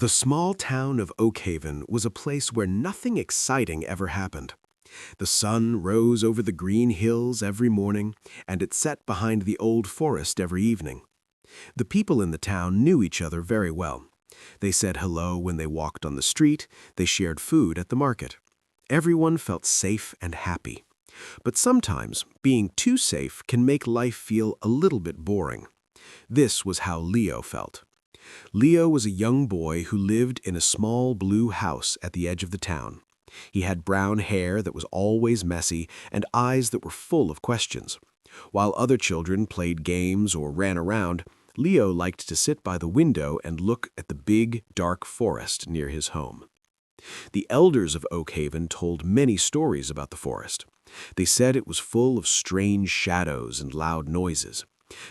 The small town of Oakhaven was a place where nothing exciting ever happened. The sun rose over the green hills every morning, and it set behind the old forest every evening. The people in the town knew each other very well. They said hello when they walked on the street, they shared food at the market. Everyone felt safe and happy. But sometimes, being too safe can make life feel a little bit boring. This was how Leo felt. Leo was a young boy who lived in a small blue house at the edge of the town. He had brown hair that was always messy and eyes that were full of questions. While other children played games or ran around, Leo liked to sit by the window and look at the big, dark forest near his home. The elders of Oakhaven told many stories about the forest. They said it was full of strange shadows and loud noises.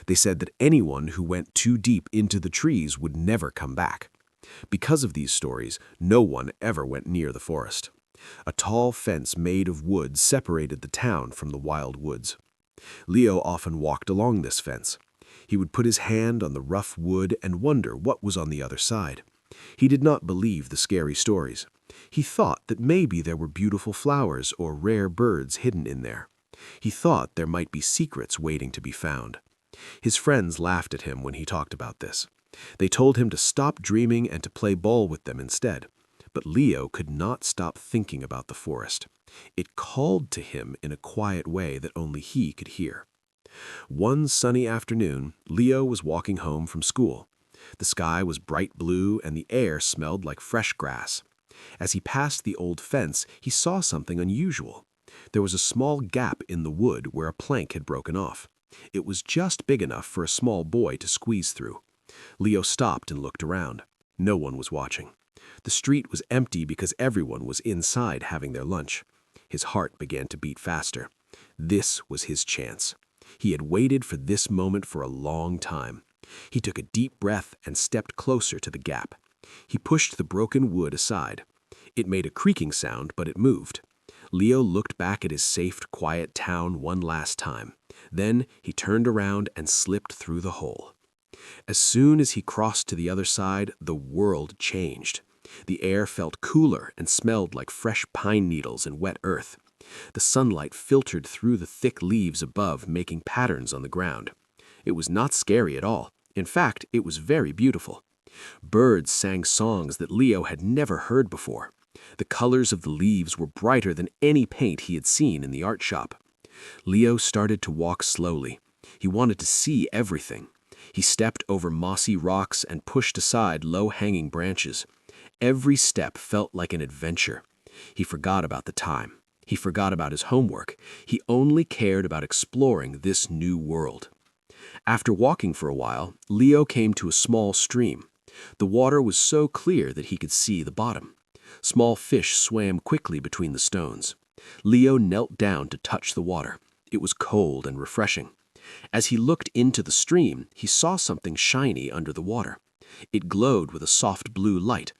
They said that anyone who went too deep into the trees would never come back. Because of these stories, no one ever went near the forest. A tall fence made of wood separated the town from the wild woods. Leo often walked along this fence. He would put his hand on the rough wood and wonder what was on the other side. He did not believe the scary stories. He thought that maybe there were beautiful flowers or rare birds hidden in there. He thought there might be secrets waiting to be found. His friends laughed at him when he talked about this. They told him to stop dreaming and to play ball with them instead. But Leo could not stop thinking about the forest. It called to him in a quiet way that only he could hear. One sunny afternoon, Leo was walking home from school. The sky was bright blue and the air smelled like fresh grass. As he passed the old fence, he saw something unusual. There was a small gap in the wood where a plank had broken off. It was just big enough for a small boy to squeeze through. Leo stopped and looked around. No one was watching. The street was empty because everyone was inside having their lunch. His heart began to beat faster. This was his chance. He had waited for this moment for a long time. He took a deep breath and stepped closer to the gap. He pushed the broken wood aside. It made a creaking sound, but it moved. Leo looked back at his safe, quiet town one last time. Then he turned around and slipped through the hole. As soon as he crossed to the other side, the world changed. The air felt cooler and smelled like fresh pine needles and wet earth. The sunlight filtered through the thick leaves above, making patterns on the ground. It was not scary at all. In fact, it was very beautiful. Birds sang songs that Leo had never heard before. The colors of the leaves were brighter than any paint he had seen in the art shop. Leo started to walk slowly. He wanted to see everything. He stepped over mossy rocks and pushed aside low-hanging branches. Every step felt like an adventure. He forgot about the time. He forgot about his homework. He only cared about exploring this new world. After walking for a while, Leo came to a small stream. The water was so clear that he could see the bottom. Small fish swam quickly between the stones. Leo knelt down to touch the water. It was cold and refreshing. As he looked into the stream, he saw something shiny under the water. It glowed with a soft blue light.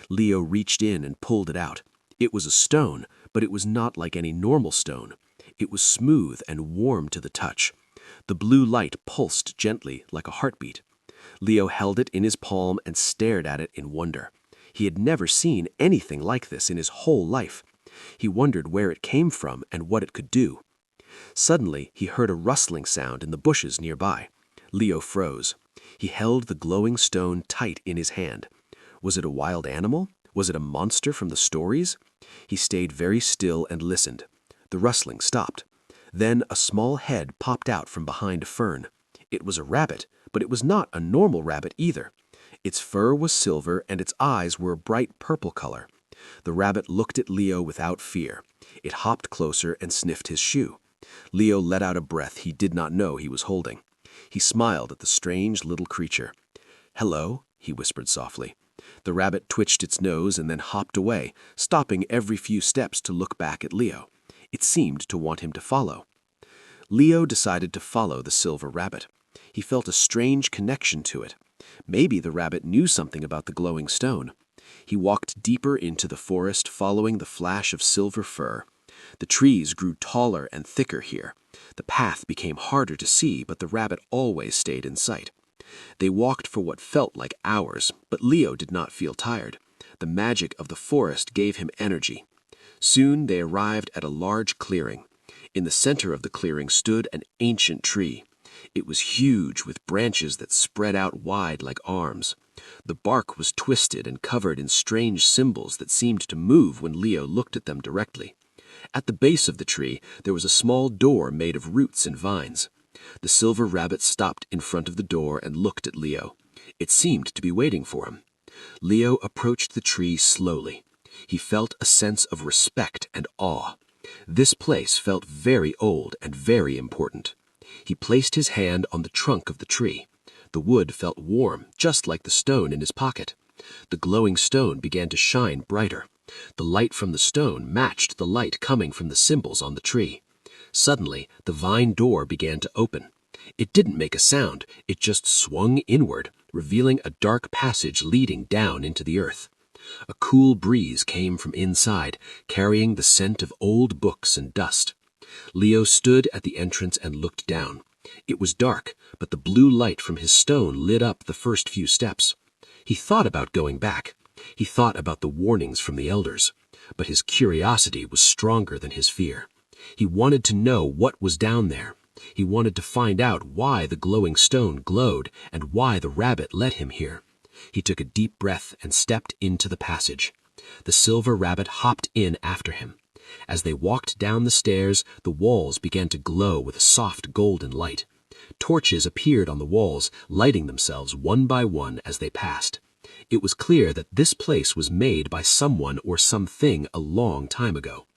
Leo reached in and pulled it out. It was a stone, but it was not like any normal stone. It was smooth and warm to the touch. The blue light pulsed gently like a heartbeat. Leo held it in his palm and stared at it in wonder. He had never seen anything like this in his whole life. He wondered where it came from and what it could do. Suddenly, he heard a rustling sound in the bushes nearby. Leo froze. He held the glowing stone tight in his hand. Was it a wild animal? Was it a monster from the stories? He stayed very still and listened. The rustling stopped. Then a small head popped out from behind a fern. It was a rabbit, but it was not a normal rabbit either. Its fur was silver and its eyes were a bright purple color. The rabbit looked at Leo without fear. It hopped closer and sniffed his shoe. Leo let out a breath he did not know he was holding. He smiled at the strange little creature. "Hello," he whispered softly. The rabbit twitched its nose and then hopped away, stopping every few steps to look back at Leo. It seemed to want him to follow. Leo decided to follow the silver rabbit. He felt a strange connection to it. Maybe the rabbit knew something about the glowing stone. He walked deeper into the forest, following the flash of silver fur. The trees grew taller and thicker here. The path became harder to see, but the rabbit always stayed in sight. They walked for what felt like hours, but Leo did not feel tired. The magic of the forest gave him energy. Soon they arrived at a large clearing. In the center of the clearing stood an ancient tree. It was huge, with branches that spread out wide like arms. The bark was twisted and covered in strange symbols that seemed to move when Leo looked at them directly. At the base of the tree, there was a small door made of roots and vines. The silver rabbit stopped in front of the door and looked at Leo. It seemed to be waiting for him. Leo approached the tree slowly. He felt a sense of respect and awe. This place felt very old and very important. He placed his hand on the trunk of the tree. The wood felt warm, just like the stone in his pocket. The glowing stone began to shine brighter. The light from the stone matched the light coming from the symbols on the tree. Suddenly, the vine door began to open. It didn't make a sound, it just swung inward, revealing a dark passage leading down into the earth. A cool breeze came from inside, carrying the scent of old books and dust. Leo stood at the entrance and looked down. It was dark, but the blue light from his stone lit up the first few steps. He thought about going back. He thought about the warnings from the elders. But his curiosity was stronger than his fear. He wanted to know what was down there. He wanted to find out why the glowing stone glowed and why the rabbit led him here. He took a deep breath and stepped into the passage. The silver rabbit hopped in after him. As they walked down the stairs, the walls began to glow with a soft golden light. Torches appeared on the walls, lighting themselves one by one as they passed. It was clear that this place was made by someone or something a long time ago.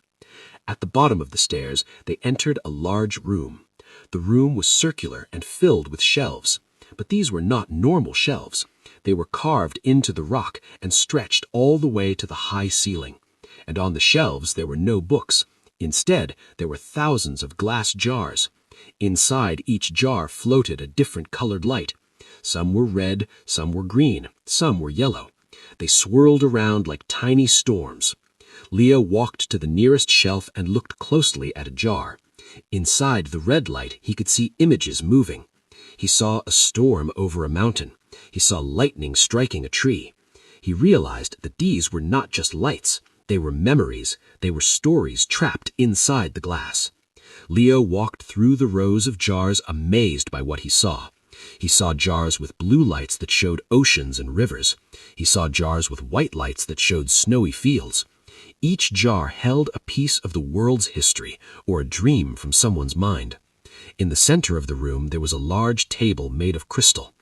At the bottom of the stairs, they entered a large room. The room was circular and filled with shelves. But these were not normal shelves. They were carved into the rock and stretched all the way to the high ceiling. And on the shelves there were no books. Instead, there were thousands of glass jars. Inside each jar floated a different colored light. Some were red, some were green, some were yellow. They swirled around like tiny storms. Leo walked to the nearest shelf and looked closely at a jar. Inside the red light, he could see images moving. He saw a storm over a mountain. He saw lightning striking a tree. He realized that these were not just lights. They were memories. They were stories trapped inside the glass. Leo walked through the rows of jars, amazed by what he saw. He saw jars with blue lights that showed oceans and rivers. He saw jars with white lights that showed snowy fields. Each jar held a piece of the world's history or a dream from someone's mind. In the center of the room, there was a large table made of crystal.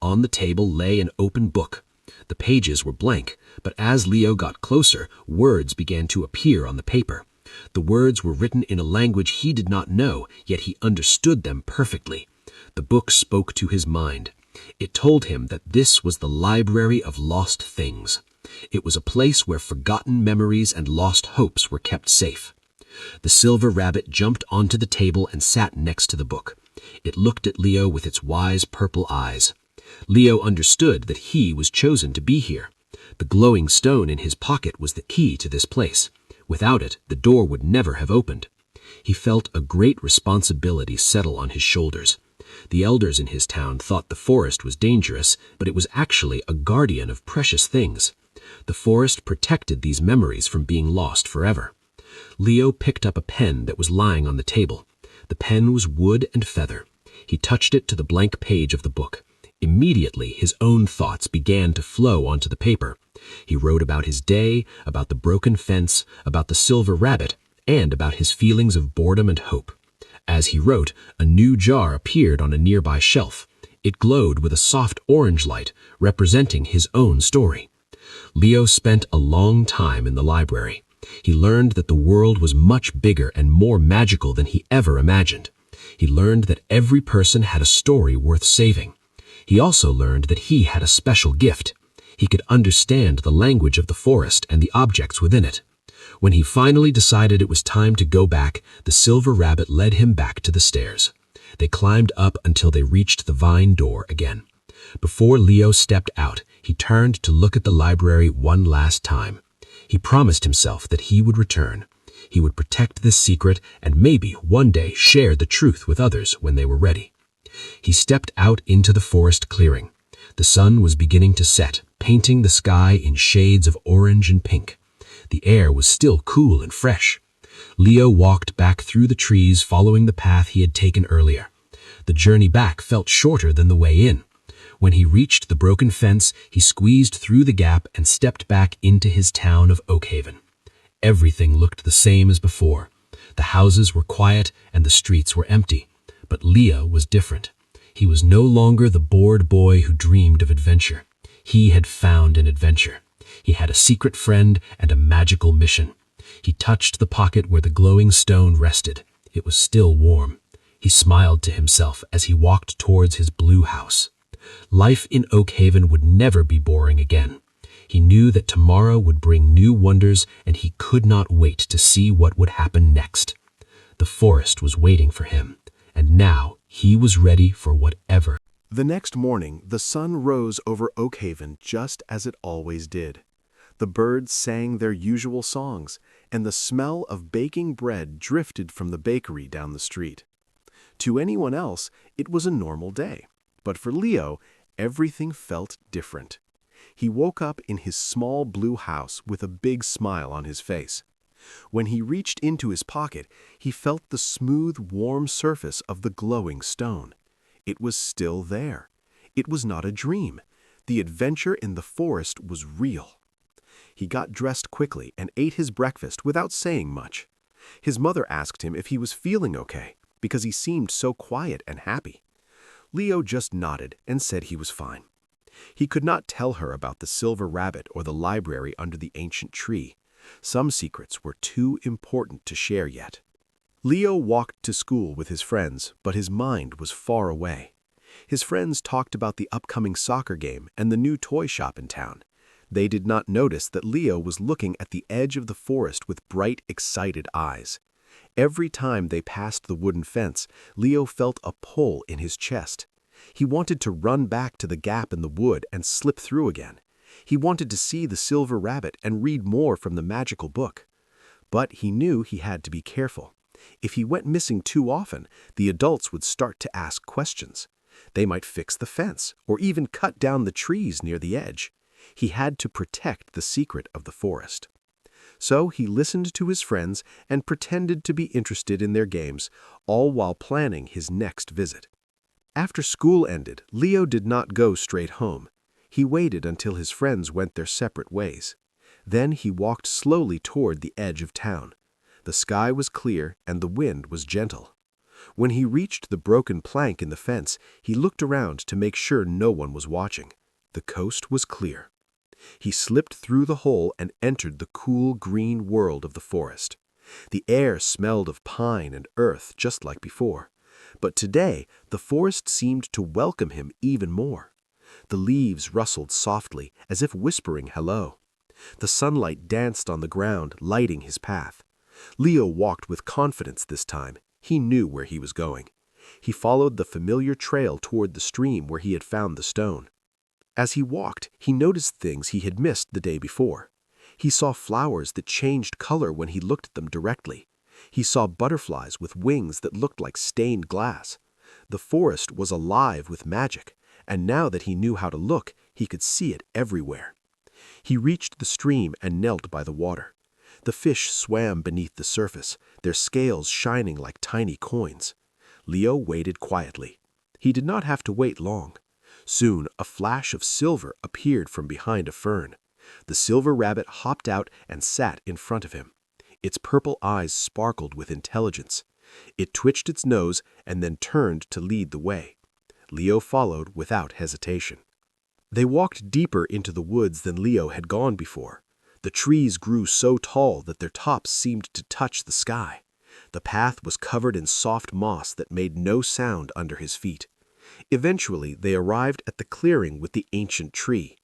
On the table lay an open book. The pages were blank, but as Leo got closer, words began to appear on the paper. The words were written in a language he did not know, yet he understood them perfectly. The book spoke to his mind. It told him that this was the library of lost things. It was a place where forgotten memories and lost hopes were kept safe. The silver rabbit jumped onto the table and sat next to the book. It looked at Leo with its wise purple eyes. Leo understood that he was chosen to be here. The glowing stone in his pocket was the key to this place. Without it, the door would never have opened. He felt a great responsibility settle on his shoulders. The elders in his town thought the forest was dangerous, but it was actually a guardian of precious things. The forest protected these memories from being lost forever. Leo picked up a pen that was lying on the table. The pen was wood and feather. He touched it to the blank page of the book. Immediately, his own thoughts began to flow onto the paper. He wrote about his day, about the broken fence, about the silver rabbit, and about his feelings of boredom and hope. As he wrote, a new jar appeared on a nearby shelf. It glowed with a soft orange light, representing his own story. Leo spent a long time in the library. He learned that the world was much bigger and more magical than he ever imagined. He learned that every person had a story worth saving. He also learned that he had a special gift. He could understand the language of the forest and the objects within it. When he finally decided it was time to go back, the silver rabbit led him back to the stairs. They climbed up until they reached the vine door again. Before Leo stepped out, he turned to look at the library one last time. He promised himself that he would return. He would protect this secret and maybe one day share the truth with others when they were ready. He stepped out into the forest clearing. The sun was beginning to set, painting the sky in shades of orange and pink. The air was still cool and fresh. Leo walked back through the trees, following the path he had taken earlier. The journey back felt shorter than the way in. When he reached the broken fence, he squeezed through the gap and stepped back into his town of Oakhaven. Everything looked the same as before. The houses were quiet and the streets were empty. But Leo was different. He was no longer the bored boy who dreamed of adventure. He had found an adventure. He had a secret friend and a magical mission. He touched the pocket where the glowing stone rested. It was still warm. He smiled to himself as he walked towards his blue house. Life in Oakhaven would never be boring again. He knew that tomorrow would bring new wonders, and he could not wait to see what would happen next. The forest was waiting for him, and now he was ready for whatever. The next morning, the sun rose over Oakhaven just as it always did. The birds sang their usual songs, and the smell of baking bread drifted from the bakery down the street. To anyone else, it was a normal day, but for Leo, everything felt different. He woke up in his small blue house with a big smile on his face. When he reached into his pocket, he felt the smooth, warm surface of the glowing stone. It was still there. It was not a dream. The adventure in the forest was real. He got dressed quickly and ate his breakfast without saying much. His mother asked him if he was feeling okay, because he seemed so quiet and happy. Leo just nodded and said he was fine. He could not tell her about the silver rabbit or the library under the ancient tree. Some secrets were too important to share yet. Leo walked to school with his friends, but his mind was far away. His friends talked about the upcoming soccer game and the new toy shop in town. They did not notice that Leo was looking at the edge of the forest with bright, excited eyes. Every time they passed the wooden fence, Leo felt a pull in his chest. He wanted to run back to the gap in the wood and slip through again. He wanted to see the silver rabbit and read more from the magical book. But he knew he had to be careful. If he went missing too often, the adults would start to ask questions. They might fix the fence or even cut down the trees near the edge. He had to protect the secret of the forest. So he listened to his friends and pretended to be interested in their games, all while planning his next visit. After school ended, Leo did not go straight home. He waited until his friends went their separate ways. Then he walked slowly toward the edge of town. The sky was clear and the wind was gentle. When he reached the broken plank in the fence, he looked around to make sure no one was watching. The coast was clear. He slipped through the hole and entered the cool green world of the forest. The air smelled of pine and earth just like before. But today, the forest seemed to welcome him even more. The leaves rustled softly, as if whispering hello. The sunlight danced on the ground, lighting his path. Leo walked with confidence this time. He knew where he was going. He followed the familiar trail toward the stream where he had found the stone. As he walked, he noticed things he had missed the day before. He saw flowers that changed color when he looked at them directly. He saw butterflies with wings that looked like stained glass. The forest was alive with magic, and now that he knew how to look, he could see it everywhere. He reached the stream and knelt by the water. The fish swam beneath the surface, their scales shining like tiny coins. Leo waited quietly. He did not have to wait long. Soon, a flash of silver appeared from behind a fern. The silver rabbit hopped out and sat in front of him. Its purple eyes sparkled with intelligence. It twitched its nose and then turned to lead the way. Leo followed without hesitation. They walked deeper into the woods than Leo had gone before. The trees grew so tall that their tops seemed to touch the sky. The path was covered in soft moss that made no sound under his feet. Eventually, they arrived at the clearing with the ancient tree.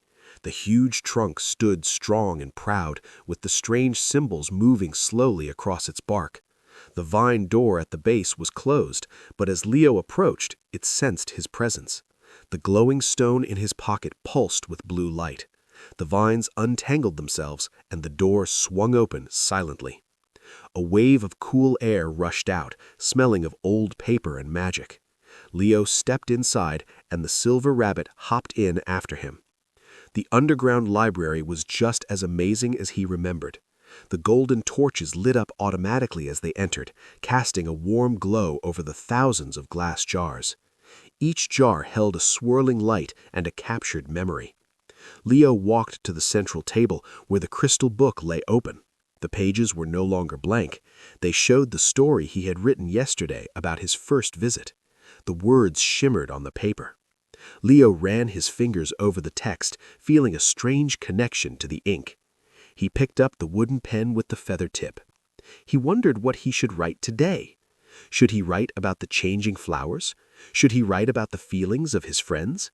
The huge trunk stood strong and proud, with the strange symbols moving slowly across its bark. The vine door at the base was closed, but as Leo approached, it sensed his presence. The glowing stone in his pocket pulsed with blue light. The vines untangled themselves, and the door swung open silently. A wave of cool air rushed out, smelling of old paper and magic. Leo stepped inside, and the silver rabbit hopped in after him. The underground library was just as amazing as he remembered. The golden torches lit up automatically as they entered, casting a warm glow over the thousands of glass jars. Each jar held a swirling light and a captured memory. Leo walked to the central table where the crystal book lay open. The pages were no longer blank. They showed the story he had written yesterday about his first visit. The words shimmered on the paper. Leo ran his fingers over the text, feeling a strange connection to the ink. He picked up the wooden pen with the feather tip. He wondered what he should write today. Should he write about the changing flowers? Should he write about the feelings of his friends?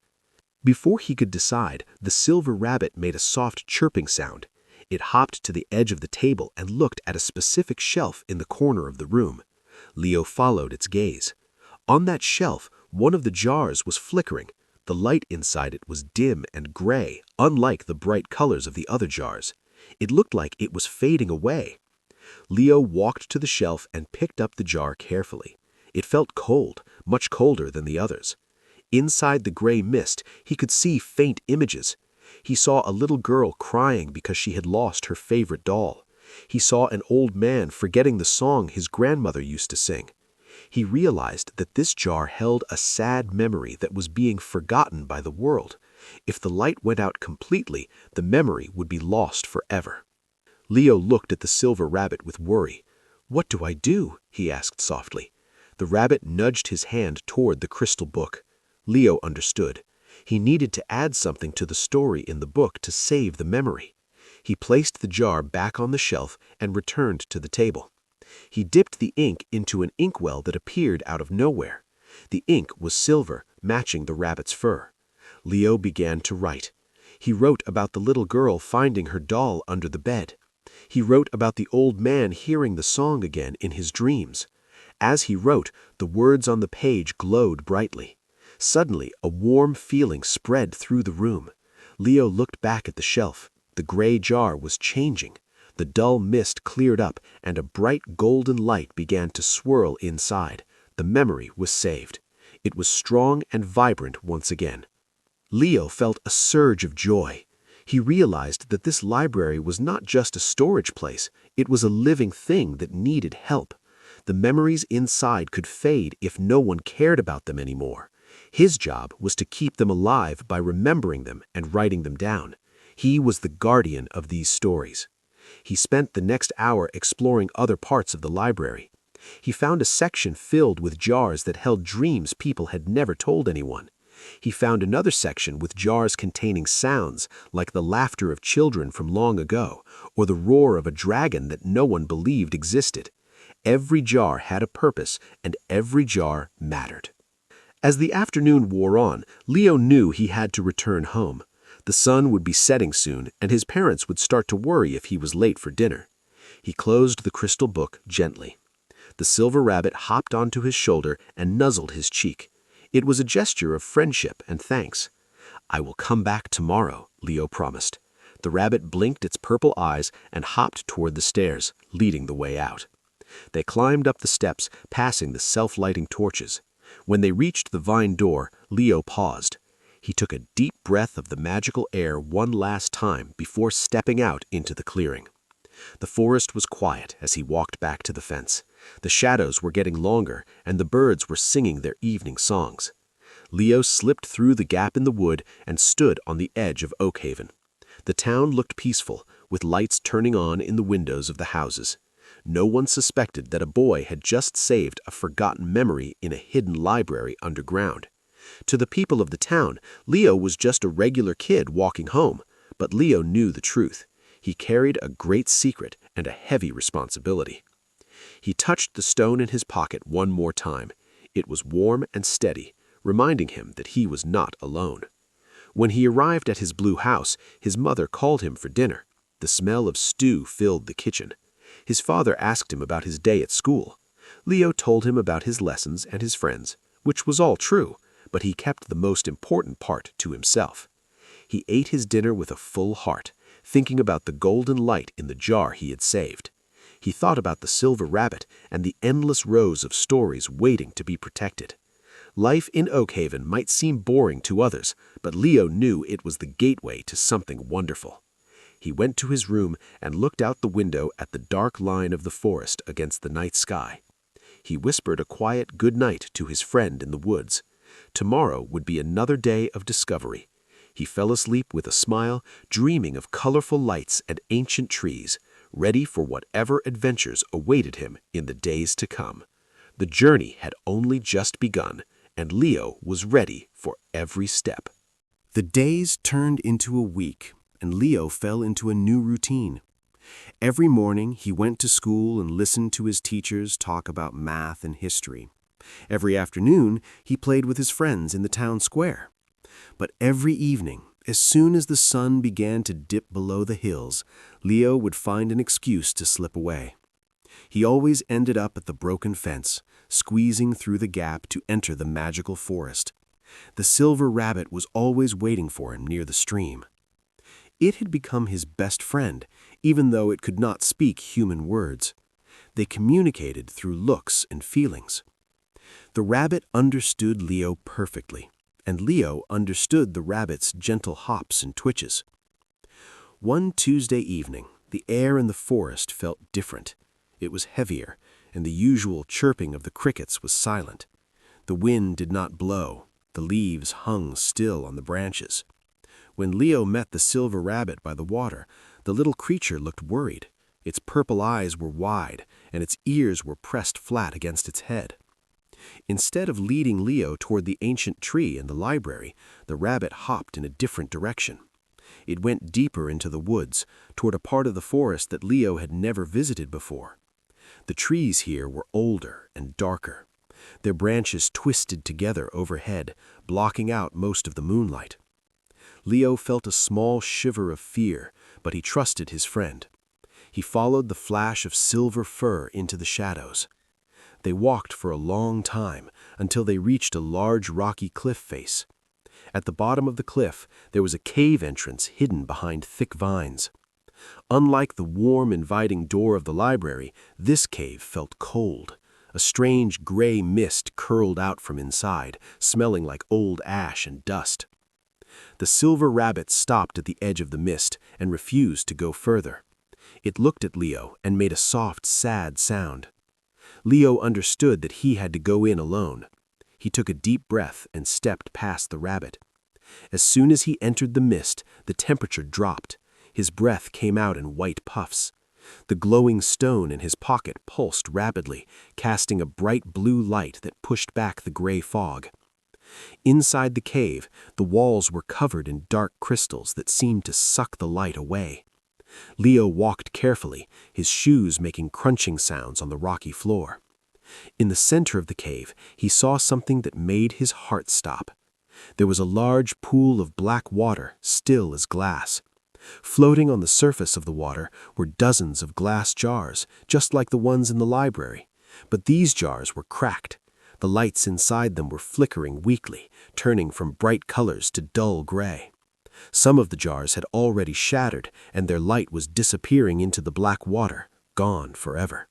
Before he could decide, the silver rabbit made a soft chirping sound. It hopped to the edge of the table and looked at a specific shelf in the corner of the room. Leo followed its gaze. On that shelf, one of the jars was flickering. The light inside it was dim and gray, unlike the bright colors of the other jars. It looked like it was fading away. Leo walked to the shelf and picked up the jar carefully. It felt cold, much colder than the others. Inside the gray mist, he could see faint images. He saw a little girl crying because she had lost her favorite doll. He saw an old man forgetting the song his grandmother used to sing. He realized that this jar held a sad memory that was being forgotten by the world. If the light went out completely, the memory would be lost forever. Leo looked at the silver rabbit with worry. "What do I do?" he asked softly. The rabbit nudged his hand toward the crystal book. Leo understood. He needed to add something to the story in the book to save the memory. He placed the jar back on the shelf and returned to the table. He dipped the ink into an inkwell that appeared out of nowhere. The ink was silver, matching the rabbit's fur. Leo began to write. He wrote about the little girl finding her doll under the bed. He wrote about the old man hearing the song again in his dreams. As he wrote, the words on the page glowed brightly. Suddenly, a warm feeling spread through the room. Leo looked back at the shelf. The gray jar was changing. The dull mist cleared up, and a bright golden light began to swirl inside. The memory was saved. It was strong and vibrant once again. Leo felt a surge of joy. He realized that this library was not just a storage place. It was a living thing that needed help. The memories inside could fade if no one cared about them anymore. His job was to keep them alive by remembering them and writing them down. He was the guardian of these stories. He spent the next hour exploring other parts of the library. He found a section filled with jars that held dreams people had never told anyone. He found another section with jars containing sounds like the laughter of children from long ago or the roar of a dragon that no one believed existed. Every jar had a purpose, and every jar mattered. As the afternoon wore on, Leo knew he had to return home. The sun would be setting soon, and his parents would start to worry if he was late for dinner. He closed the crystal book gently. The silver rabbit hopped onto his shoulder and nuzzled his cheek. It was a gesture of friendship and thanks. "I will come back tomorrow," Leo promised. The rabbit blinked its purple eyes and hopped toward the stairs, leading the way out. They climbed up the steps, passing the self-lighting torches. When they reached the vine door, Leo paused. He took a deep breath of the magical air one last time before stepping out into the clearing. The forest was quiet as he walked back to the fence. The shadows were getting longer, and the birds were singing their evening songs. Leo slipped through the gap in the wood and stood on the edge of Oakhaven. The town looked peaceful, with lights turning on in the windows of the houses. No one suspected that a boy had just saved a forgotten memory in a hidden library underground. To the people of the town, Leo was just a regular kid walking home, but Leo knew the truth. He carried a great secret and a heavy responsibility. He touched the stone in his pocket one more time. It was warm and steady, reminding him that he was not alone. When he arrived at his blue house, his mother called him for dinner. The smell of stew filled the kitchen. His father asked him about his day at school. Leo told him about his lessons and his friends, which was all true, but he kept the most important part to himself. He ate his dinner with a full heart, thinking about the golden light in the jar he had saved. He thought about the silver rabbit and the endless rows of stories waiting to be protected. Life in Oakhaven might seem boring to others, but Leo knew it was the gateway to something wonderful. He went to his room and looked out the window at the dark line of the forest against the night sky. He whispered a quiet good night to his friend in the woods. Tomorrow would be another day of discovery. He fell asleep with a smile, dreaming of colorful lights and ancient trees, ready for whatever adventures awaited him in the days to come. The journey had only just begun, and Leo was ready for every step. The days turned into a week, and Leo fell into a new routine. Every morning he went to school and listened to his teachers talk about math and history. Every afternoon he played with his friends in the town square. But every evening, as soon as the sun began to dip below the hills, Leo would find an excuse to slip away. He always ended up at the broken fence, squeezing through the gap to enter the magical forest. The silver rabbit was always waiting for him near the stream. It had become his best friend, even though it could not speak human words. They communicated through looks and feelings. The rabbit understood Leo perfectly, and Leo understood the rabbit's gentle hops and twitches. One Tuesday evening, the air in the forest felt different. It was heavier, and the usual chirping of the crickets was silent. The wind did not blow. The leaves hung still on the branches. When Leo met the silver rabbit by the water, the little creature looked worried. Its purple eyes were wide, and its ears were pressed flat against its head. Instead of leading Leo toward the ancient tree in the library, the rabbit hopped in a different direction. It went deeper into the woods, toward a part of the forest that Leo had never visited before. The trees here were older and darker. Their branches twisted together overhead, blocking out most of the moonlight. Leo felt a small shiver of fear, but he trusted his friend. He followed the flash of silver fur into the shadows. They walked for a long time until they reached a large rocky cliff face. At the bottom of the cliff, there was a cave entrance hidden behind thick vines. Unlike the warm, inviting door of the library, this cave felt cold. A strange gray mist curled out from inside, smelling like old ash and dust. The silver rabbit stopped at the edge of the mist and refused to go further. It looked at Leo and made a soft, sad sound. Leo understood that he had to go in alone. He took a deep breath and stepped past the rabbit. As soon as he entered the mist, the temperature dropped. His breath came out in white puffs. The glowing stone in his pocket pulsed rapidly, casting a bright blue light that pushed back the gray fog. Inside the cave, the walls were covered in dark crystals that seemed to suck the light away. Leo walked carefully, his shoes making crunching sounds on the rocky floor. In the center of the cave, he saw something that made his heart stop. There was a large pool of black water, still as glass. Floating on the surface of the water were dozens of glass jars, just like the ones in the library. But these jars were cracked. The lights inside them were flickering weakly, turning from bright colors to dull gray. Some of the jars had already shattered, and their light was disappearing into the black water, gone forever.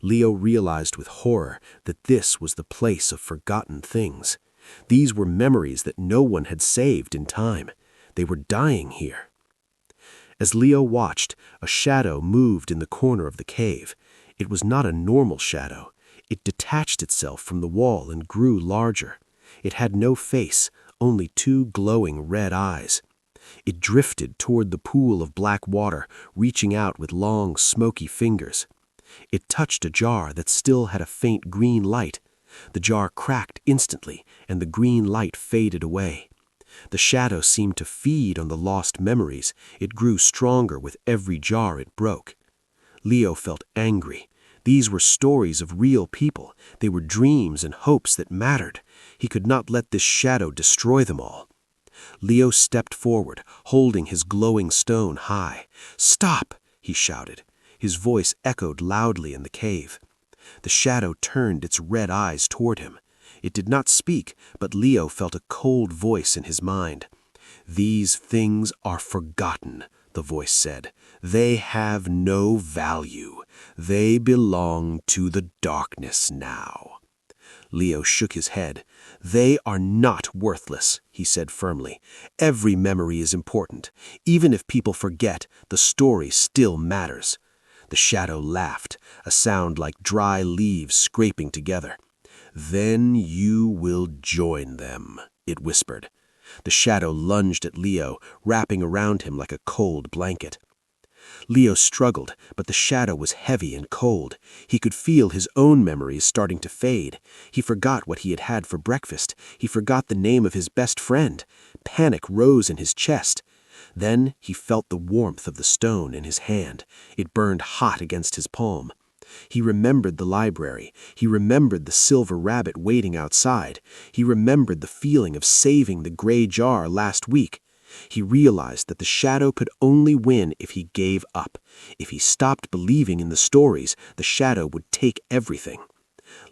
Leo realized with horror that this was the place of forgotten things. These were memories that no one had saved in time. They were dying here. As Leo watched, a shadow moved in the corner of the cave. It was not a normal shadow. It detached itself from the wall and grew larger. It had no face, only two glowing red eyes. It drifted toward the pool of black water, reaching out with long, smoky fingers. It touched a jar that still had a faint green light. The jar cracked instantly, and the green light faded away. The shadow seemed to feed on the lost memories. It grew stronger with every jar it broke. Leo felt angry. These were stories of real people. They were dreams and hopes that mattered. He could not let this shadow destroy them all. Leo stepped forward, holding his glowing stone high. "Stop!" he shouted. His voice echoed loudly in the cave. The shadow turned its red eyes toward him. It did not speak, but Leo felt a cold voice in his mind. "These things are forgotten," the voice said. "They have no value. They belong to the darkness now." Leo shook his head. "They are not worthless," he said firmly. "Every memory is important. Even if people forget, the story still matters." The shadow laughed, a sound like dry leaves scraping together. "Then you will join them," it whispered. The shadow lunged at Leo, wrapping around him like a cold blanket. Leo struggled, but the shadow was heavy and cold. He could feel his own memories starting to fade. He forgot what he had had for breakfast. He forgot the name of his best friend. Panic rose in his chest. Then he felt the warmth of the stone in his hand. It burned hot against his palm. He remembered the library. He remembered the silver rabbit waiting outside. He remembered the feeling of saving the gray jar last week. He realized that the shadow could only win if he gave up. If he stopped believing in the stories, the shadow would take everything.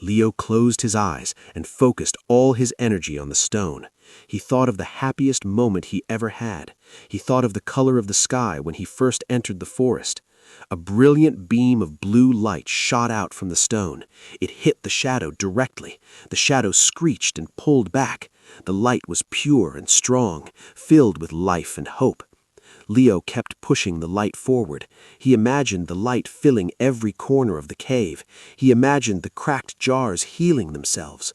Leo closed his eyes and focused all his energy on the stone. He thought of the happiest moment he ever had. He thought of the color of the sky when he first entered the forest. A brilliant beam of blue light shot out from the stone. It hit the shadow directly. The shadow screeched and pulled back. The light was pure and strong, filled with life and hope. Leo kept pushing the light forward. He imagined the light filling every corner of the cave. He imagined the cracked jars healing themselves.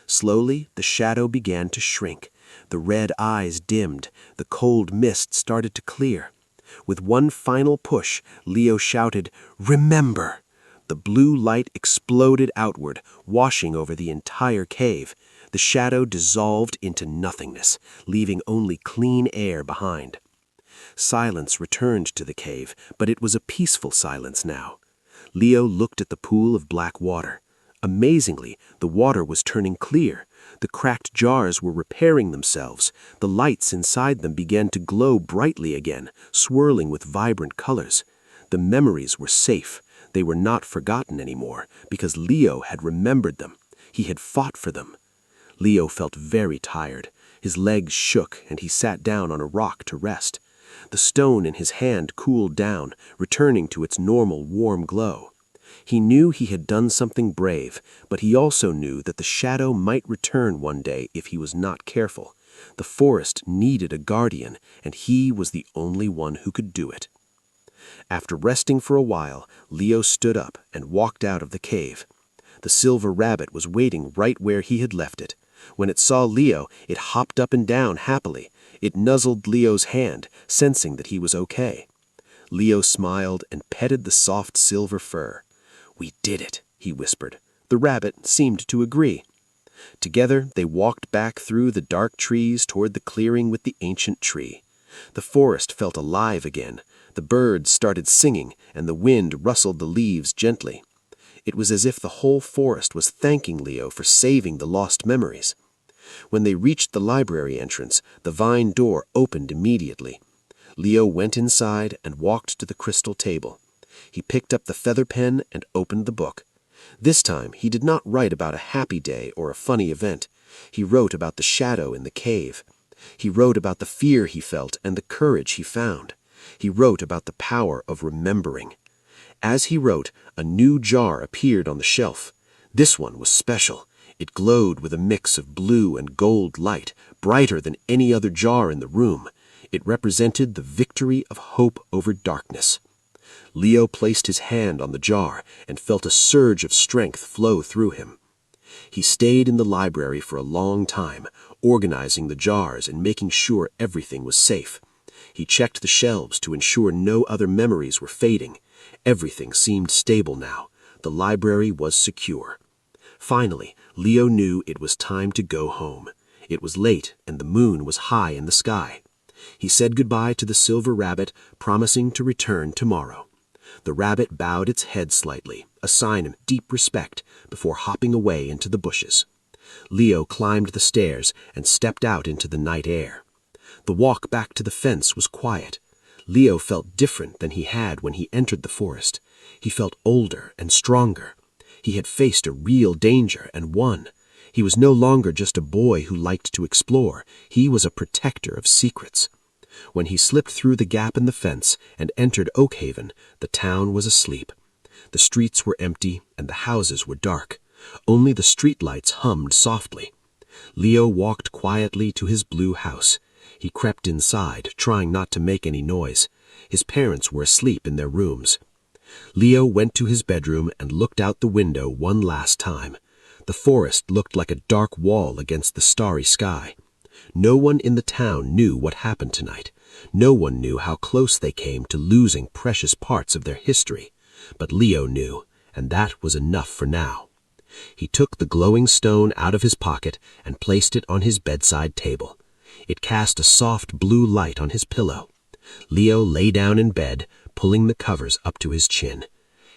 Slowly, the shadow began to shrink. The red eyes dimmed. The cold mist started to clear. With one final push, Leo shouted, "Remember!" The blue light exploded outward, washing over the entire cave. The shadow dissolved into nothingness, leaving only clean air behind. Silence returned to the cave, but it was a peaceful silence now. Leo looked at the pool of black water. Amazingly, the water was turning clear. The cracked jars were repairing themselves. The lights inside them began to glow brightly again, swirling with vibrant colors. The memories were safe. They were not forgotten anymore, because Leo had remembered them. He had fought for them. Leo felt very tired. His legs shook, and he sat down on a rock to rest. The stone in his hand cooled down, returning to its normal warm glow. He knew he had done something brave, but he also knew that the shadow might return one day if he was not careful. The forest needed a guardian, and he was the only one who could do it. After resting for a while, Leo stood up and walked out of the cave. The silver rabbit was waiting right where he had left it. When it saw Leo, it hopped up and down happily. It nuzzled Leo's hand, sensing that he was okay. Leo smiled and petted the soft silver fur. "We did it," he whispered. The rabbit seemed to agree. Together, they walked back through the dark trees toward the clearing with the ancient tree. The forest felt alive again. The birds started singing, and the wind rustled the leaves gently. It was as if the whole forest was thanking Leo for saving the lost memories. When they reached the library entrance, the vine door opened immediately. Leo went inside and walked to the crystal table. He picked up the feather pen and opened the book. This time, he did not write about a happy day or a funny event. He wrote about the shadow in the cave. He wrote about the fear he felt and the courage he found. He wrote about the power of remembering. As he wrote, a new jar appeared on the shelf. This one was special. It glowed with a mix of blue and gold light, brighter than any other jar in the room. It represented the victory of hope over darkness. Leo placed his hand on the jar and felt a surge of strength flow through him. He stayed in the library for a long time, organizing the jars and making sure everything was safe. He checked the shelves to ensure no other memories were fading. Everything seemed stable now. The library was secure. Finally, Leo knew it was time to go home. It was late, and the moon was high in the sky. He said goodbye to the silver rabbit, promising to return tomorrow. The rabbit bowed its head slightly, a sign of deep respect, before hopping away into the bushes. Leo climbed the stairs and stepped out into the night air. The walk back to the fence was quiet. Leo felt different than he had when he entered the forest. He felt older and stronger. He had faced a real danger and won. He was no longer just a boy who liked to explore. He was a protector of secrets. When he slipped through the gap in the fence and entered Oakhaven, the town was asleep. The streets were empty and the houses were dark. Only the streetlights hummed softly. Leo walked quietly to his blue house. He crept inside, trying not to make any noise. His parents were asleep in their rooms. Leo went to his bedroom and looked out the window one last time. The forest looked like a dark wall against the starry sky. No one in the town knew what happened tonight. No one knew how close they came to losing precious parts of their history. But Leo knew, and that was enough for now. He took the glowing stone out of his pocket and placed it on his bedside table. It cast a soft blue light on his pillow. Leo lay down in bed, pulling the covers up to his chin.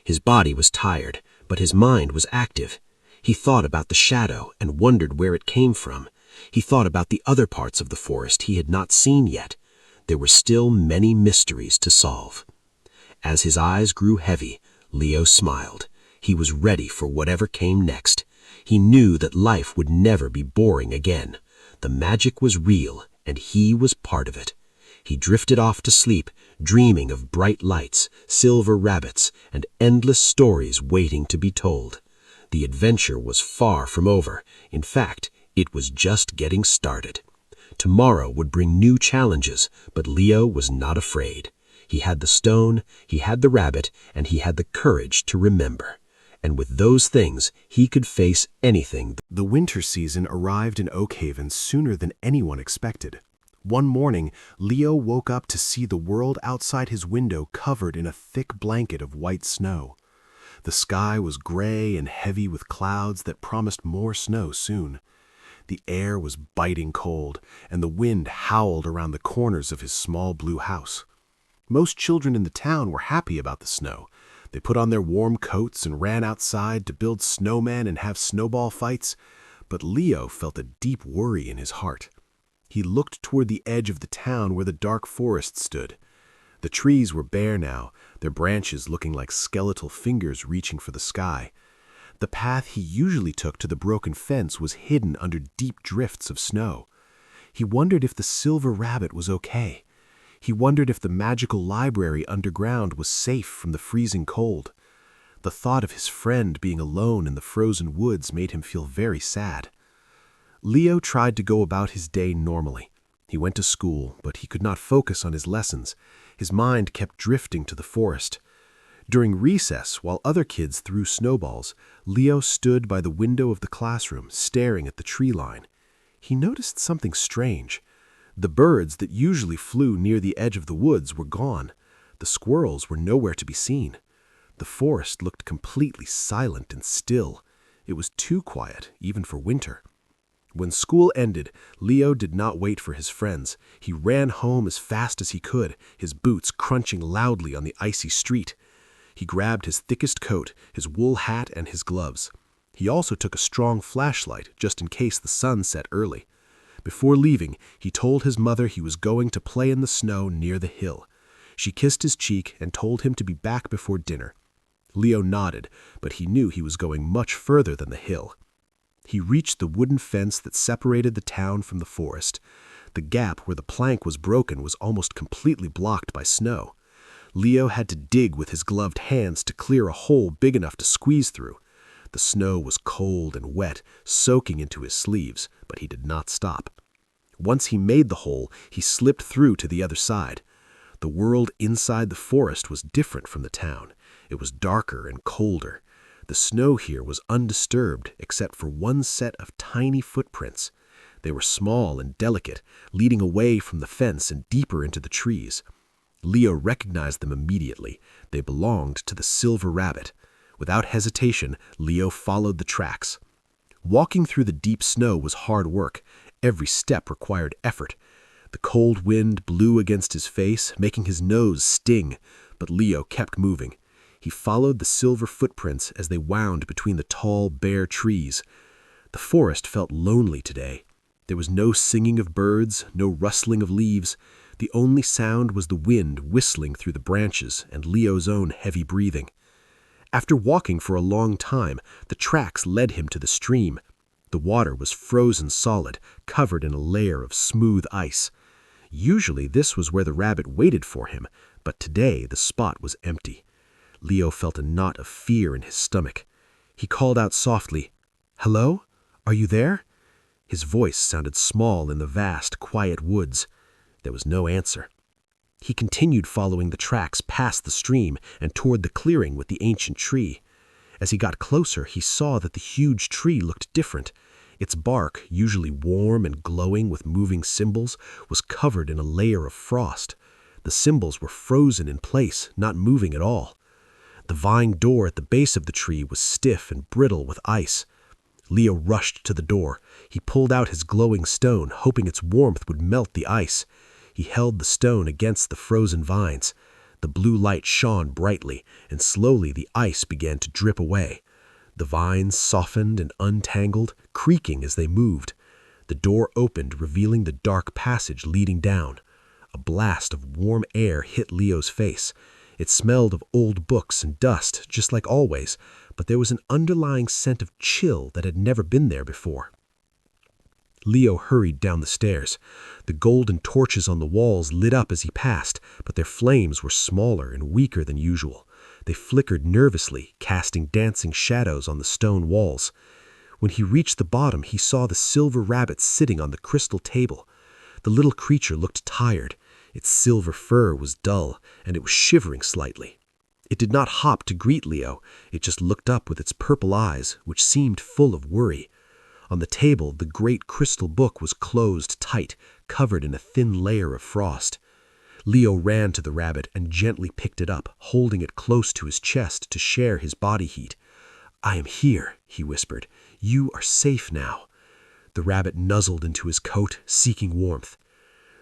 His body was tired, but his mind was active. He thought about the shadow and wondered where it came from. He thought about the other parts of the forest he had not seen yet. There were still many mysteries to solve. As his eyes grew heavy, Leo smiled. He was ready for whatever came next. He knew that life would never be boring again. The magic was real, and he was part of it. He drifted off to sleep, dreaming of bright lights, silver rabbits, and endless stories waiting to be told. The adventure was far from over. In fact, it was just getting started. Tomorrow would bring new challenges, but Leo was not afraid. He had the stone, he had the rabbit, and he had the courage to remember. And with those things, he could face anything. The winter season arrived in Oakhaven sooner than anyone expected. One morning, Leo woke up to see the world outside his window covered in a thick blanket of white snow. The sky was gray and heavy with clouds that promised more snow soon. The air was biting cold, and the wind howled around the corners of his small blue house. Most children in the town were happy about the snow. They put on their warm coats and ran outside to build snowmen and have snowball fights, but Leo felt a deep worry in his heart. He looked toward the edge of the town where the dark forest stood. The trees were bare now, their branches looking like skeletal fingers reaching for the sky. The path he usually took to the broken fence was hidden under deep drifts of snow. He wondered if the silver rabbit was okay. He wondered if the magical library underground was safe from the freezing cold. The thought of his friend being alone in the frozen woods made him feel very sad. Leo tried to go about his day normally. He went to school, but he could not focus on his lessons. His mind kept drifting to the forest. During recess, while other kids threw snowballs, Leo stood by the window of the classroom, staring at the tree line. He noticed something strange. The birds that usually flew near the edge of the woods were gone. The squirrels were nowhere to be seen. The forest looked completely silent and still. It was too quiet, even for winter. When school ended, Leo did not wait for his friends. He ran home as fast as he could, his boots crunching loudly on the icy street. He grabbed his thickest coat, his wool hat, and his gloves. He also took a strong flashlight, just in case the sun set early. Before leaving, he told his mother he was going to play in the snow near the hill. She kissed his cheek and told him to be back before dinner. Leo nodded, but he knew he was going much further than the hill. He reached the wooden fence that separated the town from the forest. The gap where the plank was broken was almost completely blocked by snow. Leo had to dig with his gloved hands to clear a hole big enough to squeeze through. The snow was cold and wet, soaking into his sleeves, but he did not stop. Once he made the hole, he slipped through to the other side. The world inside the forest was different from the town. It was darker and colder. The snow here was undisturbed except for one set of tiny footprints. They were small and delicate, leading away from the fence and deeper into the trees. Leo recognized them immediately. They belonged to the silver rabbit. Without hesitation, Leo followed the tracks. Walking through the deep snow was hard work. Every step required effort. The cold wind blew against his face, making his nose sting, but Leo kept moving. He followed the silver footprints as they wound between the tall, bare trees. The forest felt lonely today. There was no singing of birds, no rustling of leaves. The only sound was the wind whistling through the branches and Leo's own heavy breathing. After walking for a long time, the tracks led him to the stream. The water was frozen solid, covered in a layer of smooth ice. Usually this was where the rabbit waited for him, but today the spot was empty. Leo felt a knot of fear in his stomach. He called out softly, "Hello? Are you there?" His voice sounded small in the vast, quiet woods. There was no answer. He continued following the tracks past the stream and toward the clearing with the ancient tree. As he got closer, he saw that the huge tree looked different. Its bark, usually warm and glowing with moving symbols, was covered in a layer of frost. The symbols were frozen in place, not moving at all. The vine door at the base of the tree was stiff and brittle with ice. Leo rushed to the door. He pulled out his glowing stone, hoping its warmth would melt the ice. He held the stone against the frozen vines. The blue light shone brightly, and slowly the ice began to drip away. The vines softened and untangled, creaking as they moved. The door opened, revealing the dark passage leading down. A blast of warm air hit Leo's face. It smelled of old books and dust, just like always, but there was an underlying scent of chill that had never been there before. Leo hurried down the stairs. The golden torches on the walls lit up as he passed, but their flames were smaller and weaker than usual. They flickered nervously, casting dancing shadows on the stone walls. When he reached the bottom, he saw the silver rabbit sitting on the crystal table. The little creature looked tired. Its silver fur was dull, and it was shivering slightly. It did not hop to greet Leo. It just looked up with its purple eyes, which seemed full of worry. On the table, the great crystal book was closed tight, covered in a thin layer of frost. Leo ran to the rabbit and gently picked it up, holding it close to his chest to share his body heat. "I am here," he whispered. "You are safe now." The rabbit nuzzled into his coat, seeking warmth.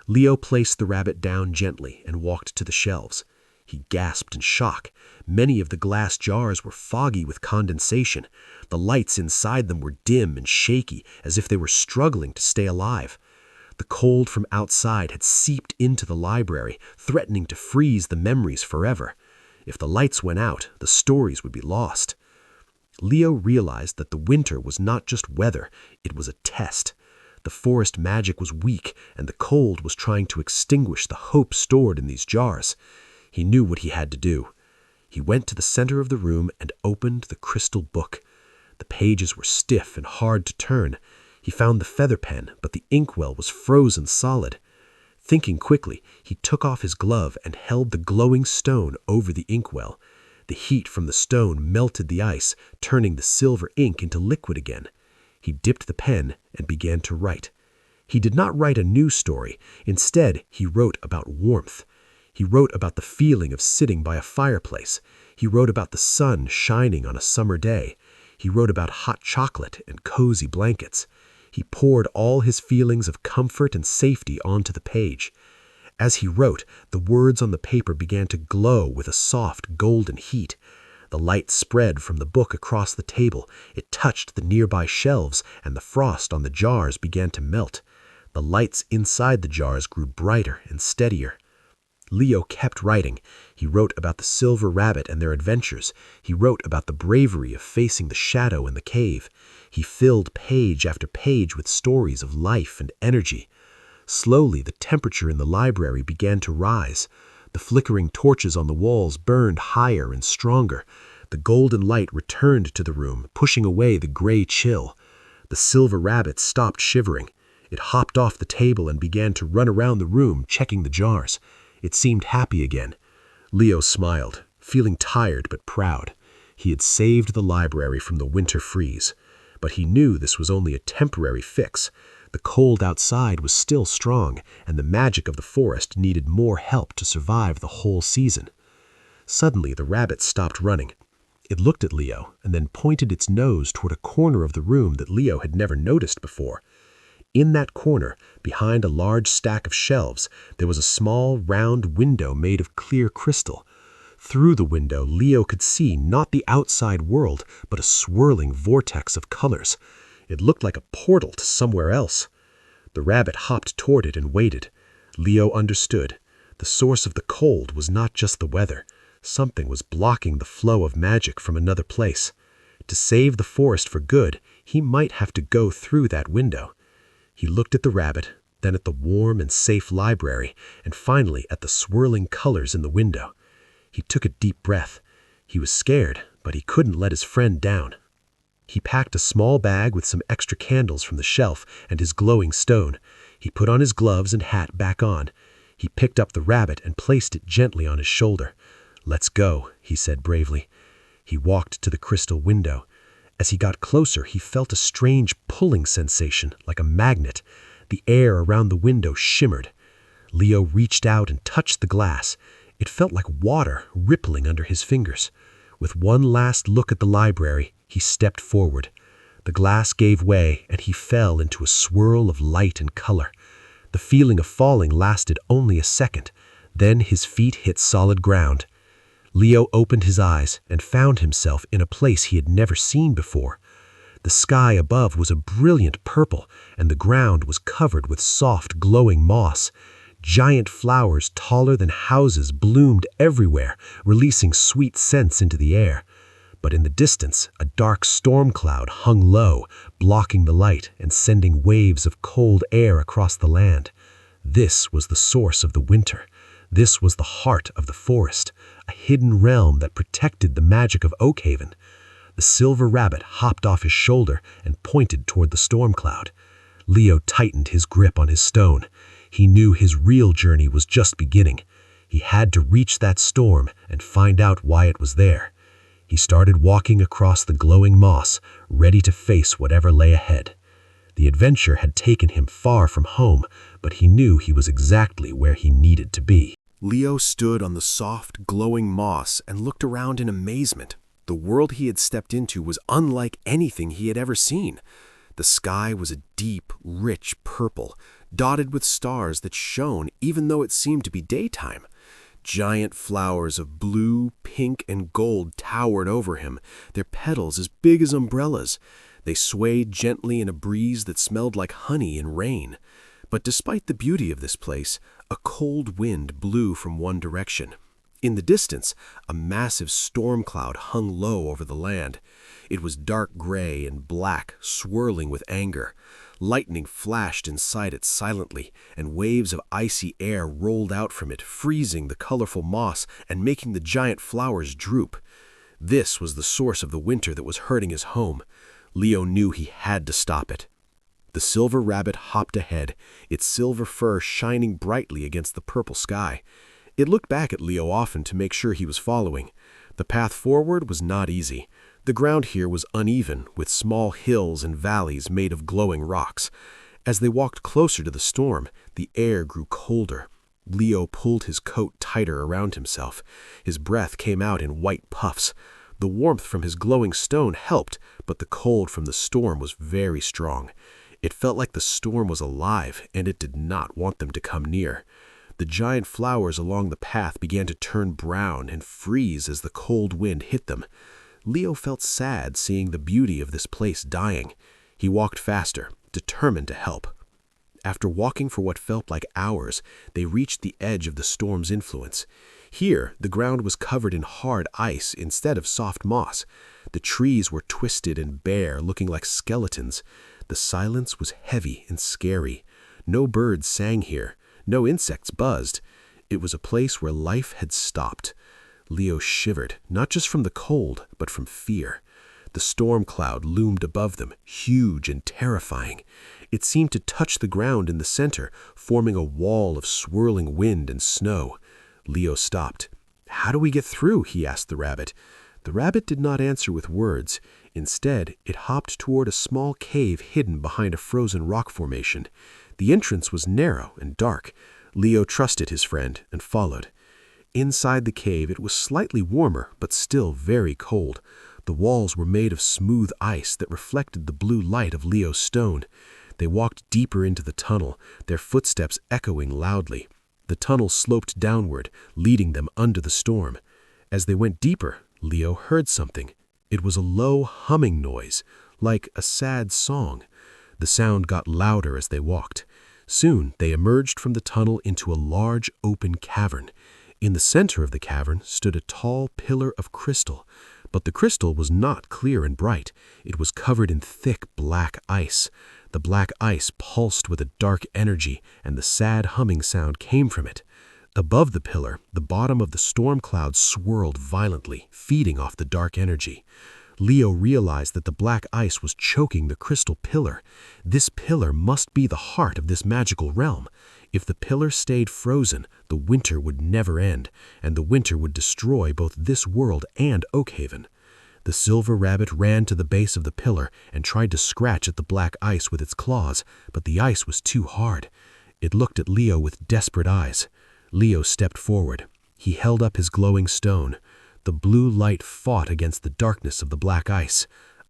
Leo placed the rabbit down gently and walked to the shelves. He gasped in shock. Many of the glass jars were foggy with condensation. The lights inside them were dim and shaky, as if they were struggling to stay alive. The cold from outside had seeped into the library, threatening to freeze the memories forever. If the lights went out, the stories would be lost. Leo realized that the winter was not just weather, it was a test. The forest magic was weak, and the cold was trying to extinguish the hope stored in these jars. He knew what he had to do. He went to the center of the room and opened the crystal book. The pages were stiff and hard to turn. He found the feather pen, but the inkwell was frozen solid. Thinking quickly, he took off his glove and held the glowing stone over the inkwell. The heat from the stone melted the ice, turning the silver ink into liquid again. He dipped the pen and began to write. He did not write a new story. Instead, he wrote about warmth. He wrote about the feeling of sitting by a fireplace. He wrote about the sun shining on a summer day. He wrote about hot chocolate and cozy blankets. He poured all his feelings of comfort and safety onto the page. As he wrote, the words on the paper began to glow with a soft golden heat. The light spread from the book across the table. It touched the nearby shelves, and the frost on the jars began to melt. The lights inside the jars grew brighter and steadier. Leo kept writing. He wrote about the silver rabbit and their adventures. He wrote about the bravery of facing the shadow in the cave. He filled page after page with stories of life and energy. Slowly, the temperature in the library began to rise. The flickering torches on the walls burned higher and stronger. The golden light returned to the room, pushing away the gray chill. The silver rabbit stopped shivering. It hopped off the table and began to run around the room, checking the jars. It seemed happy again. Leo smiled, feeling tired but proud. He had saved the library from the winter freeze. But he knew this was only a temporary fix. The cold outside was still strong, and the magic of the forest needed more help to survive the whole season. Suddenly, the rabbit stopped running. It looked at Leo and then pointed its nose toward a corner of the room that Leo had never noticed before. In that corner, behind a large stack of shelves, there was a small, round window made of clear crystal. Through the window, Leo could see not the outside world, but a swirling vortex of colors. It looked like a portal to somewhere else. The rabbit hopped toward it and waited. Leo understood. The source of the cold was not just the weather. Something was blocking the flow of magic from another place. To save the forest for good, he might have to go through that window. He looked at the rabbit, then at the warm and safe library, and finally at the swirling colors in the window. He took a deep breath. He was scared, but he couldn't let his friend down. He packed a small bag with some extra candles from the shelf and his glowing stone. He put on his gloves and hat back on. He picked up the rabbit and placed it gently on his shoulder. "Let's go," he said bravely. He walked to the crystal window. As he got closer, he felt a strange pulling sensation, like a magnet. The air around the window shimmered. Leo reached out and touched the glass. It felt like water rippling under his fingers. With one last look at the library, he stepped forward. The glass gave way, and he fell into a swirl of light and color. The feeling of falling lasted only a second. Then his feet hit solid ground. Leo opened his eyes and found himself in a place he had never seen before. The sky above was a brilliant purple, and the ground was covered with soft, glowing moss. Giant flowers taller than houses bloomed everywhere, releasing sweet scents into the air. But in the distance, a dark storm cloud hung low, blocking the light and sending waves of cold air across the land. This was the source of the winter. This was the heart of the forest, a hidden realm that protected the magic of Oakhaven. The silver rabbit hopped off his shoulder and pointed toward the storm cloud. Leo tightened his grip on his stone. He knew his real journey was just beginning. He had to reach that storm and find out why it was there. He started walking across the glowing moss, ready to face whatever lay ahead. The adventure had taken him far from home, but he knew he was exactly where he needed to be. Leo stood on the soft, glowing moss and looked around in amazement. The world he had stepped into was unlike anything he had ever seen. The sky was a deep, rich purple, dotted with stars that shone even though it seemed to be daytime. Giant flowers of blue, pink, and gold towered over him, their petals as big as umbrellas. They swayed gently in a breeze that smelled like honey and rain. But despite the beauty of this place, a cold wind blew from one direction. In the distance, a massive storm cloud hung low over the land. It was dark gray and black, swirling with anger. Lightning flashed inside it silently, and waves of icy air rolled out from it, freezing the colorful moss and making the giant flowers droop. This was the source of the winter that was hurting his home. Leo knew he had to stop it. The silver rabbit hopped ahead, its silver fur shining brightly against the purple sky. It looked back at Leo often to make sure he was following. The path forward was not easy. The ground here was uneven, with small hills and valleys made of glowing rocks. As they walked closer to the storm, the air grew colder. Leo pulled his coat tighter around himself. His breath came out in white puffs. The warmth from his glowing stone helped, but the cold from the storm was very strong. It felt like the storm was alive, and it did not want them to come near. The giant flowers along the path began to turn brown and freeze as the cold wind hit them. Leo felt sad seeing the beauty of this place dying. He walked faster, determined to help. After walking for what felt like hours, they reached the edge of the storm's influence. Here, the ground was covered in hard ice instead of soft moss. The trees were twisted and bare, looking like skeletons. The silence was heavy and scary. No birds sang here. No insects buzzed. It was a place where life had stopped. Leo shivered, not just from the cold, but from fear. The storm cloud loomed above them, huge and terrifying. It seemed to touch the ground in the center, forming a wall of swirling wind and snow. Leo stopped. "How do we get through?" he asked the rabbit. The rabbit did not answer with words. Instead, it hopped toward a small cave hidden behind a frozen rock formation. The entrance was narrow and dark. Leo trusted his friend and followed. Inside the cave, it was slightly warmer, but still very cold. The walls were made of smooth ice that reflected the blue light of Leo's stone. They walked deeper into the tunnel, their footsteps echoing loudly. The tunnel sloped downward, leading them under the storm. As they went deeper, Leo heard something. It was a low humming noise, like a sad song. The sound got louder as they walked. Soon, they emerged from the tunnel into a large open cavern. In the center of the cavern stood a tall pillar of crystal, but the crystal was not clear and bright. It was covered in thick black ice. The black ice pulsed with a dark energy, and the sad humming sound came from it. Above the pillar, the bottom of the storm cloud swirled violently, feeding off the dark energy. Leo realized that the black ice was choking the crystal pillar. This pillar must be the heart of this magical realm. If the pillar stayed frozen, the winter would never end, and the winter would destroy both this world and Oakhaven. The silver rabbit ran to the base of the pillar and tried to scratch at the black ice with its claws, but the ice was too hard. It looked at Leo with desperate eyes. Leo stepped forward. He held up his glowing stone. The blue light fought against the darkness of the black ice.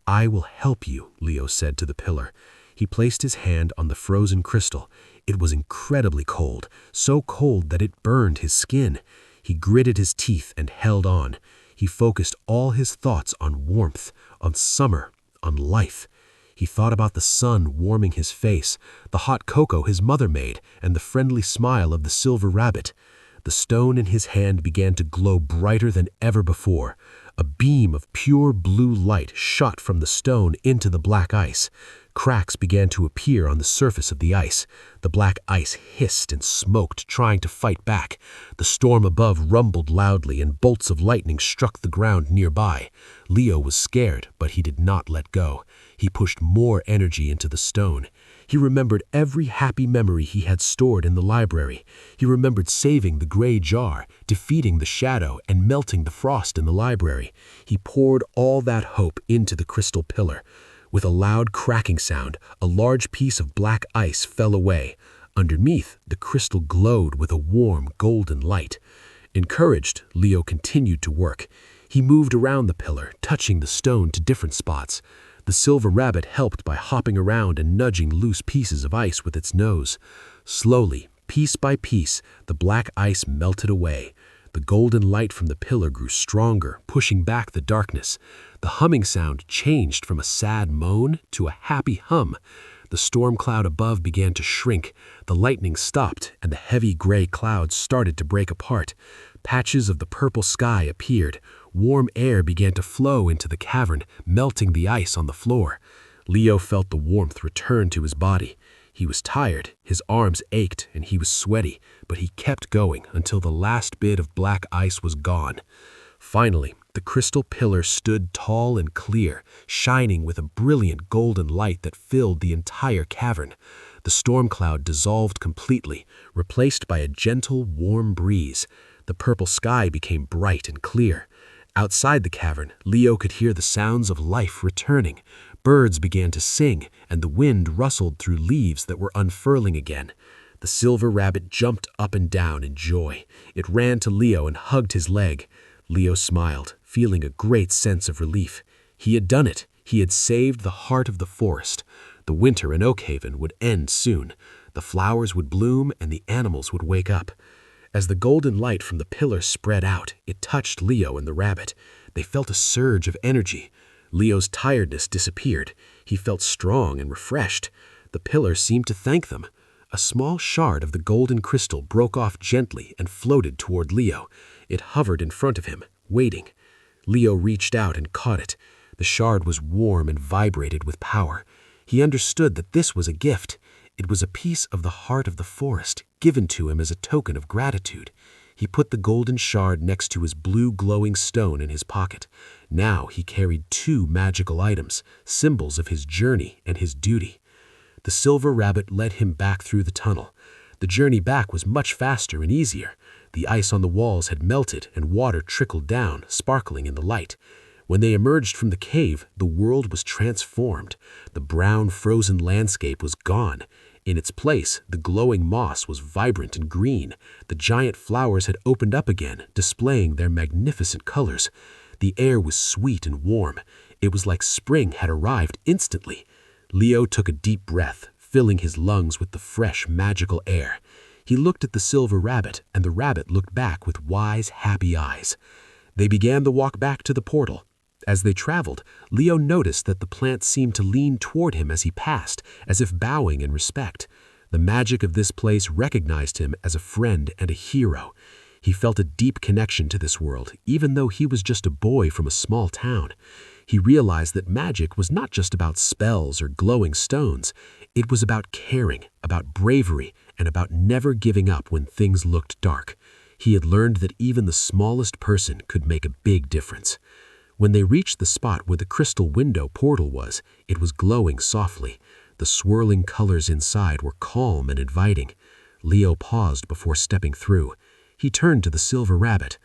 "I will help you," Leo said to the pillar. He placed his hand on the frozen crystal. It was incredibly cold, so cold that it burned his skin. He gritted his teeth and held on. He focused all his thoughts on warmth, on summer, on life. He thought about the sun warming his face, the hot cocoa his mother made, and the friendly smile of the silver rabbit. The stone in his hand began to glow brighter than ever before. A beam of pure blue light shot from the stone into the black ice. Cracks began to appear on the surface of the ice. The black ice hissed and smoked, trying to fight back. The storm above rumbled loudly, and bolts of lightning struck the ground nearby. Leo was scared, but he did not let go. He pushed more energy into the stone. He remembered every happy memory he had stored in the library. He remembered saving the gray jar, defeating the shadow, and melting the frost in the library. He poured all that hope into the crystal pillar. With a loud cracking sound, a large piece of black ice fell away. Underneath, the crystal glowed with a warm, golden light. Encouraged, Leo continued to work. He moved around the pillar, touching the stone to different spots. The silver rabbit helped by hopping around and nudging loose pieces of ice with its nose. Slowly, piece by piece, the black ice melted away. The golden light from the pillar grew stronger, pushing back the darkness. The humming sound changed from a sad moan to a happy hum. The storm cloud above began to shrink. The lightning stopped, and the heavy gray clouds started to break apart. Patches of the purple sky appeared. Warm air began to flow into the cavern, melting the ice on the floor. Leo felt the warmth return to his body. He was tired, his arms ached, and he was sweaty, but he kept going until the last bit of black ice was gone. Finally, the crystal pillar stood tall and clear, shining with a brilliant golden light that filled the entire cavern. The storm cloud dissolved completely, replaced by a gentle, warm breeze. The purple sky became bright and clear. Outside the cavern, Leo could hear the sounds of life returning. Birds began to sing, and the wind rustled through leaves that were unfurling again. The silver rabbit jumped up and down in joy. It ran to Leo and hugged his leg. Leo smiled, feeling a great sense of relief. He had done it. He had saved the heart of the forest. The winter in Oakhaven would end soon. The flowers would bloom and the animals would wake up. As the golden light from the pillar spread out, it touched Leo and the rabbit. They felt a surge of energy. Leo's tiredness disappeared. He felt strong and refreshed. The pillar seemed to thank them. A small shard of the golden crystal broke off gently and floated toward Leo. It hovered in front of him, waiting. Leo reached out and caught it. The shard was warm and vibrated with power. He understood that this was a gift. It was a piece of the heart of the forest, given to him as a token of gratitude. He put the golden shard next to his blue glowing stone in his pocket. Now he carried two magical items, symbols of his journey and his duty. The silver rabbit led him back through the tunnel. The journey back was much faster and easier. The ice on the walls had melted and water trickled down, sparkling in the light. When they emerged from the cave, the world was transformed. The brown, frozen landscape was gone. In its place, the glowing moss was vibrant and green. The giant flowers had opened up again, displaying their magnificent colors. The air was sweet and warm. It was like spring had arrived instantly. Leo took a deep breath, filling his lungs with the fresh, magical air. He looked at the silver rabbit, and the rabbit looked back with wise, happy eyes. They began the walk back to the portal. As they traveled, Leo noticed that the plant seemed to lean toward him as he passed, as if bowing in respect. The magic of this place recognized him as a friend and a hero. He felt a deep connection to this world, even though he was just a boy from a small town. He realized that magic was not just about spells or glowing stones. It was about caring, about bravery, and about never giving up when things looked dark. He had learned that even the smallest person could make a big difference. When they reached the spot where the crystal window portal was, it was glowing softly. The swirling colors inside were calm and inviting. Leo paused before stepping through. He turned to the silver rabbit.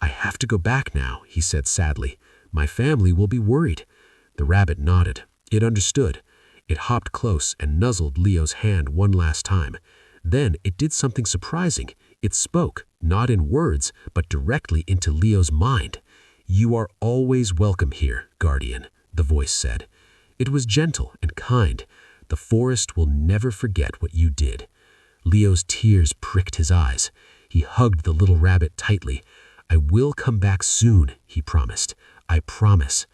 "I have to go back now," he said sadly. "My family will be worried." The rabbit nodded. It understood. It hopped close and nuzzled Leo's hand one last time. Then it did something surprising. It spoke, not in words, but directly into Leo's mind. "You are always welcome here, Guardian," the voice said. It was gentle and kind. "The forest will never forget what you did." Leo's tears pricked his eyes. He hugged the little rabbit tightly. "I will come back soon," he promised. "I promise."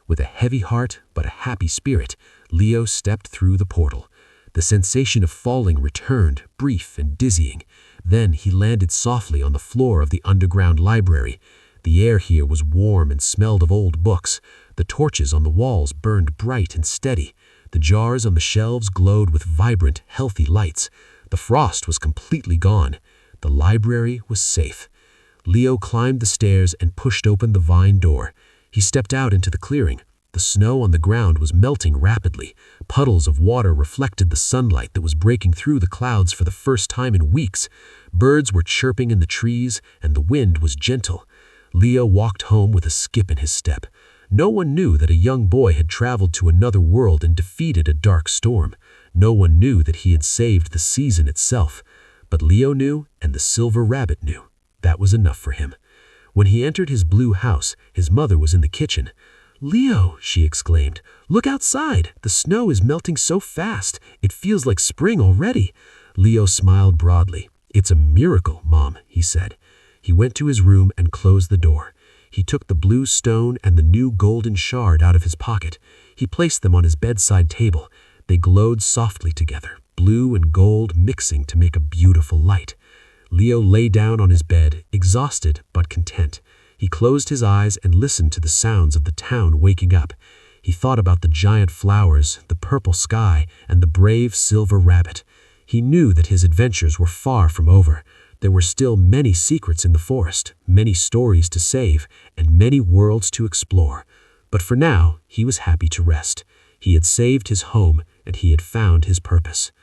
With a heavy heart but a happy spirit, Leo stepped through the portal. The sensation of falling returned, brief and dizzying. Then he landed softly on the floor of the underground library. The air here was warm and smelled of old books. The torches on the walls burned bright and steady. The jars on the shelves glowed with vibrant, healthy lights. The frost was completely gone. The library was safe. Leo climbed the stairs and pushed open the vine door. He stepped out into the clearing. The snow on the ground was melting rapidly. Puddles of water reflected the sunlight that was breaking through the clouds for the first time in weeks. Birds were chirping in the trees, and the wind was gentle. Leo walked home with a skip in his step. No one knew that a young boy had traveled to another world and defeated a dark storm. No one knew that he had saved the season itself. But Leo knew, and the silver rabbit knew. That was enough for him. When he entered his blue house, his mother was in the kitchen. "Leo," she exclaimed, "look outside. The snow is melting so fast. It feels like spring already." Leo smiled broadly. "It's a miracle, Mom," he said. He went to his room and closed the door. He took the blue stone and the new golden shard out of his pocket. He placed them on his bedside table. They glowed softly together, blue and gold mixing to make a beautiful light. Leo lay down on his bed, exhausted but content. He closed his eyes and listened to the sounds of the town waking up. He thought about the giant flowers, the purple sky, and the brave silver rabbit. He knew that his adventures were far from over. There were still many secrets in the forest, many stories to save, and many worlds to explore. But for now, he was happy to rest. He had saved his home, and he had found his purpose.